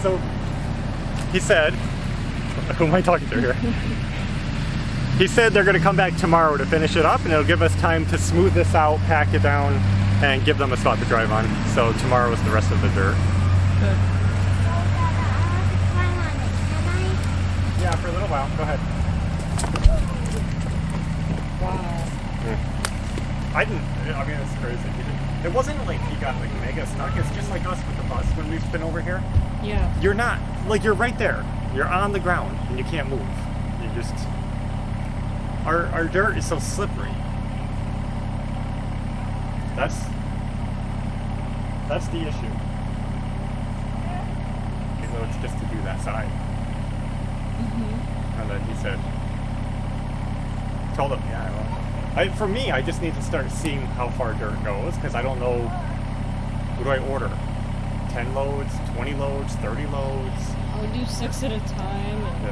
So he said, who am I talking to here? He said they're going to come back tomorrow to finish it up, and it'll give us time to smooth this out, pack it down, and give them a spot to drive on. So tomorrow is the rest of the dirt. Good. Yeah, for a little while. Go ahead. Wow. I mean, it's crazy. It wasn't like he got like mega stuck. It's just like us with the bus when we've been over here. Yeah. You're not, like, you're right there. You're on the ground and you can't move. You just, our dirt is so slippery. That's the issue. Even though it's just to do that side. And then he said, told him, yeah, well, for me, I just need to start seeing how far dirt goes, because I don't know, what do I order? 10 loads, 20 loads, 30 loads? I would do 6 at a time. And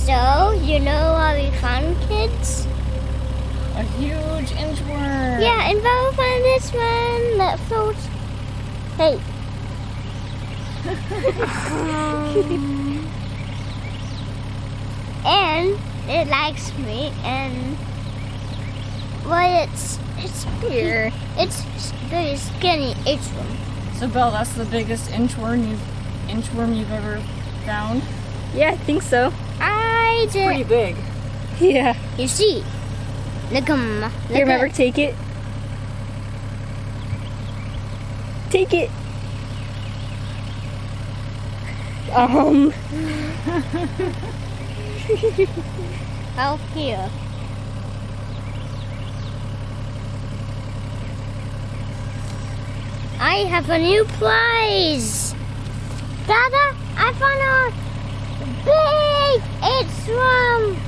Yeah. You know what we found, kids? a huge inchworm. Yeah, and Bella found this one that floats. Hey. And it likes me, and well, it's here. It's very skinny inchworm. So Belle, that's the biggest inchworm you've ever found? Yeah, I think so. I did. Pretty big. Yeah. You see, look You remember, take it. Take it. out here. I have a new prize. Dada, I found a big inchworm.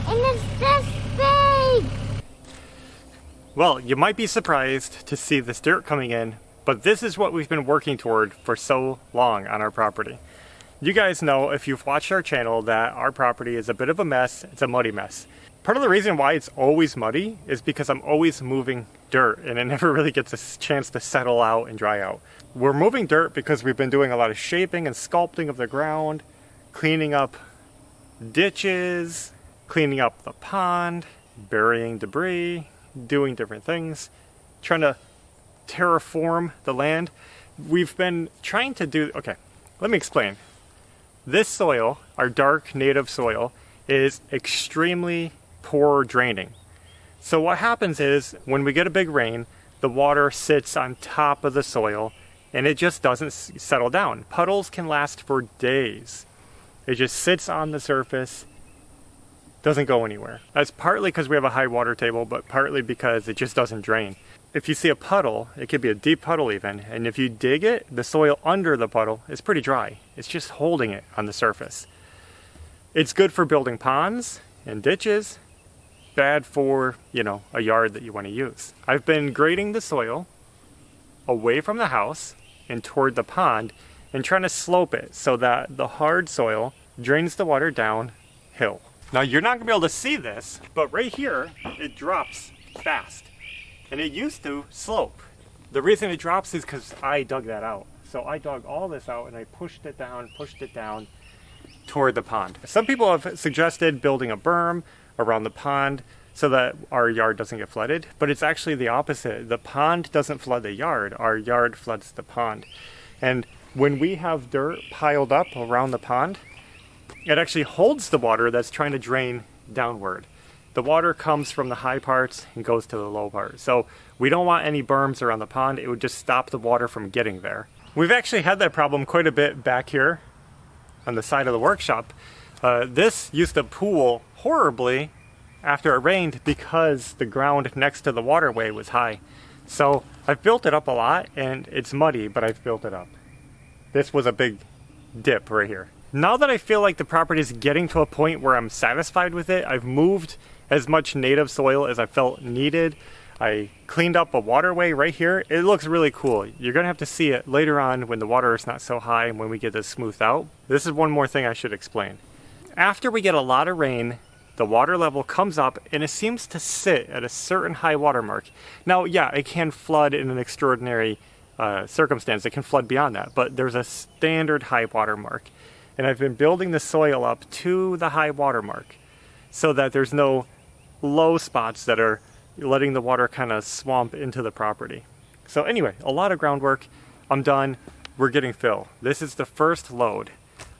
And it's this big. Well, you might be surprised to see this dirt coming in, but this is what we've been working toward for so long on our property. You guys know, if you've watched our channel, that our property is a bit of a mess. It's a muddy mess. Part of the reason why it's always muddy is because I'm always moving dirt and it never really gets a chance to settle out and dry out. We're moving dirt because we've been doing a lot of shaping and sculpting of the ground, cleaning up ditches, cleaning up the pond, burying debris, doing different things, trying to terraform the land. We've been trying to do, okay, let me explain. This soil, our dark native soil, is extremely poor draining. So what happens is, when we get a big rain, the water sits on top of the soil and it just doesn't settle down. Puddles can last for days. It just sits on the surface, doesn't go anywhere. That's partly because we have a high water table, but partly because it just doesn't drain. if you see a puddle, it could be a deep puddle even, and if you dig it, the soil under the puddle is pretty dry. It's just holding it on the surface. It's good for building ponds and ditches, bad for, you know, a yard that you want to use. I've been grading the soil away from the house and toward the pond and trying to slope it so that the hard soil drains the water downhill. Now you're not gonna be able to see this, but right here, it drops fast. And it used to slope. The reason it drops is because I dug that out. So I dug all this out and I pushed it down toward the pond. Some people have suggested building a berm around the pond so that our yard doesn't get flooded, but it's actually the opposite. The pond doesn't flood the yard, our yard floods the pond. And when we have dirt piled up around the pond, it actually holds the water that's trying to drain downward. The water comes from the high parts and goes to the low part. So we don't want any berms around the pond. It would just stop the water from getting there. We've actually had that problem quite a bit back here on the side of the workshop. This used to pool horribly after it rained because the ground next to the waterway was high. So I've built it up a lot and it's muddy, but I've built it up. This was a big dip right here. Now that I feel like the property is getting to a point where I'm satisfied with it, I've moved as much native soil as I felt needed. I cleaned up a waterway right here. It looks really cool. You're gonna have to see it later on when the water is not so high and when we get this smoothed out. This is one more thing I should explain. After we get a lot of rain, the water level comes up and it seems to sit at a certain high water mark. Now, yeah, it can flood in an extraordinary circumstance. It can flood beyond that, but there's a standard high water mark. And I've been building the soil up to the high water mark so that there's no low spots that are letting the water kind of swamp into the property. So anyway, a lot of groundwork. I'm done. We're getting fill. This is the first load.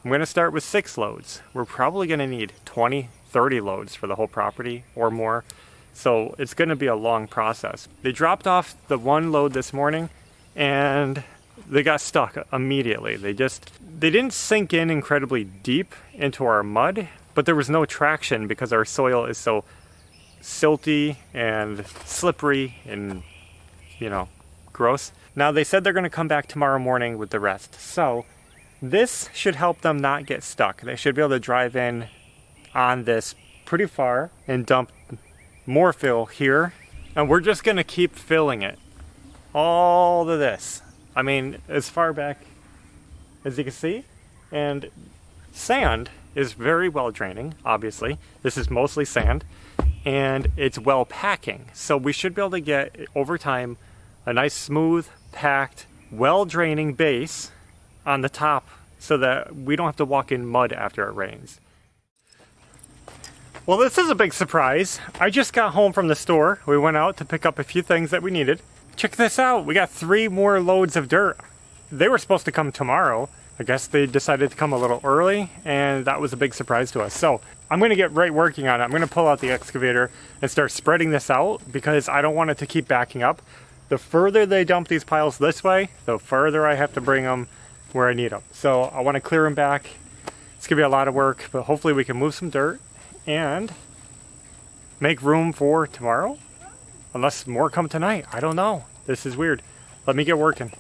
I'm going to start with 6 loads. We're probably going to need 20, 30 loads for the whole property or more. So it's going to be a long process. They dropped off the 1 load this morning and they got stuck immediately. They didn't sink in incredibly deep into our mud, but there was no traction because our soil is so silty and slippery and, you know, gross. Now they said they're going to come back tomorrow morning with the rest. So this should help them not get stuck. They should be able to drive in on this pretty far and dump more fill here. And we're just going to keep filling it. All of this. I mean, as far back as you can see. And sand is very well draining, obviously. This is mostly sand. And it's well packing. So we should be able to get, over time, a nice smooth, packed, well draining base on the top so that we don't have to walk in mud after it rains. Well, this is a big surprise. I just got home from the store. We went out to pick up a few things that we needed. Check this out. We got 3 more loads of dirt. They were supposed to come tomorrow. I guess they decided to come a little early, and that was a big surprise to us. So I'm going to get right working on it. I'm going to pull out the excavator and start spreading this out because I don't want it to keep backing up. The further they dump these piles this way, the further I have to bring them where I need them. So I want to clear them back. It's going to be a lot of work, but hopefully we can move some dirt and make room for tomorrow. Unless more come tonight. I don't know. This is weird. Let me get working.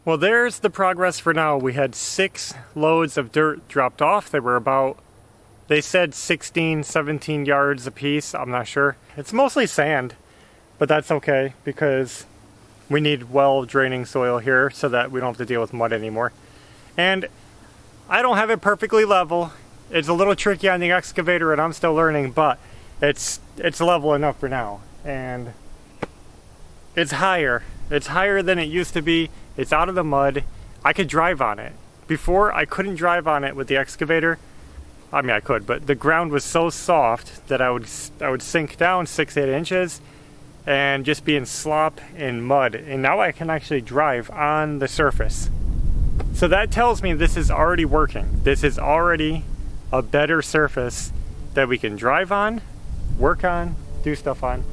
Well, there's the progress for now. We had 6 loads of dirt dropped off. They were about, they said 16, 17 yards a piece. I'm not sure. It's mostly sand, but that's okay because we need well draining soil here so that we don't have to deal with mud anymore. And I don't have it perfectly level. It's a little tricky on the excavator and I'm still learning, but it's level enough for now. And it's higher. It's higher than it used to be. It's out of the mud. I could drive on it. Before, I couldn't drive on it with the excavator. I mean, I could, but the ground was so soft that I would sink down 6-8 inches and just be in slop and mud. And now I can actually drive on the surface. So that tells me this is already working. This is already a better surface that we can drive on, work on, do stuff on.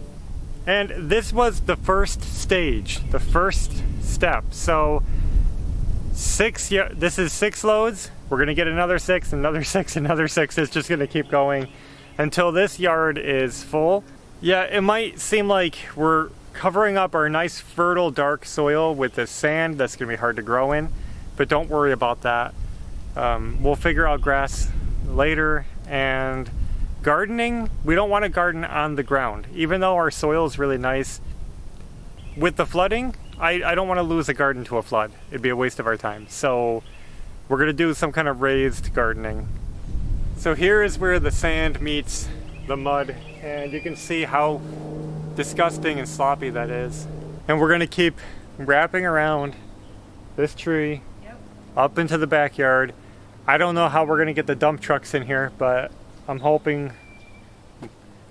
And this was the first stage, the first step. So this is 6 loads. We're gonna get another 6, another 6, another 6. It's just gonna keep going until this yard is full. Yeah, it might seem like we're covering up our nice fertile dark soil with the sand that's gonna be hard to grow in, but don't worry about that. We'll figure out grass later. And gardening, we don't want to garden on the ground. Even though our soil is really nice, with the flooding, I don't want to lose a garden to a flood. It'd be a waste of our time. So we're going to do some kind of raised gardening. So here is where the sand meets the mud, and you can see how disgusting and sloppy that is. And we're going to keep wrapping around this tree up into the backyard. I don't know how we're going to get the dump trucks in here, but I'm hoping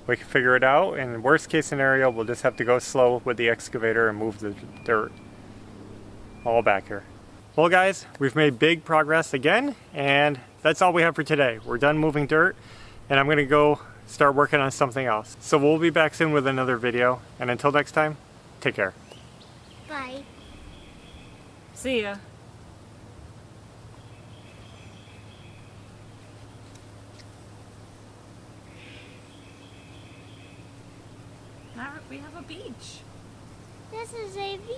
we can figure it out. In worst case scenario, we'll just have to go slow with the excavator and move the dirt all back here. Well guys, we've made big progress again, and that's all we have for today. We're done moving dirt, and I'm going to go start working on something else. So we'll be back soon with another video, and until next time, take care. Bye. See ya. Now we have a beach. This is a beach.